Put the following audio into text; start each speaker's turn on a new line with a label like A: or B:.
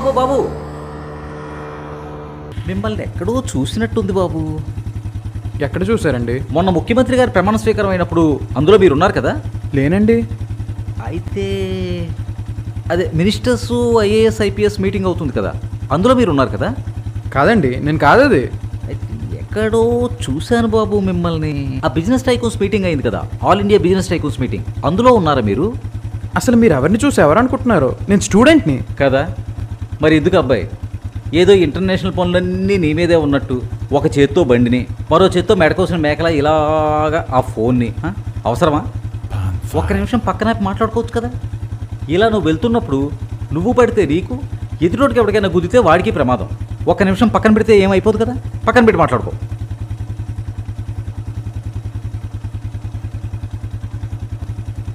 A: బాబు బాబు, మిమ్మల్ని ఎక్కడో చూసినట్టుంది బాబు.
B: ఎక్కడ చూసారండి?
A: మొన్న ముఖ్యమంత్రి గారి ప్రమాణ స్వీకారం అయినప్పుడు అందులో మీరు ఉన్నారు కదా?
B: లేనండి.
A: అయితే అదే మినిస్టర్స్ ఐఏఎస్ ఐపీఎస్ మీటింగ్ అవుతుంది కదా, అందులో మీరు ఉన్నారు కదా?
B: కాదండి, నేను కాదు అది.
A: అయితే ఎక్కడో చూశాను బాబు మిమ్మల్ని. ఆ బిజినెస్ టైకూన్స్ మీటింగ్ అయింది కదా, all India business tycoons meeting, అందులో ఉన్నారా మీరు?
B: అసలు మీరు ఎవరిని చూసి ఎవరనుకుంటున్నారు? నేను స్టూడెంట్ని
A: కదా. మరి ఎందుకు అబ్బాయి, ఏదో ఇంటర్నేషనల్ పనులన్నీ నీ మీదే ఉన్నట్టు ఒక చేత్తో బండిని, మరో చేత్తో మెడకోసిన మేకలా ఇలాగా ఆ ఫోన్ని అవసరమా? ఒక్క నిమిషం పక్కన మాట్లాడుకోవచ్చు కదా. ఇలా నువ్వు వెళ్తున్నప్పుడు నువ్వు పడితే నీకు, ఎదుటోటికి ఎవరికైనా గుద్దితే వాడికి ప్రమాదం. ఒక్క నిమిషం పక్కన పెడితే ఏమైపోదు కదా. పక్కన పెట్టి మాట్లాడుకో.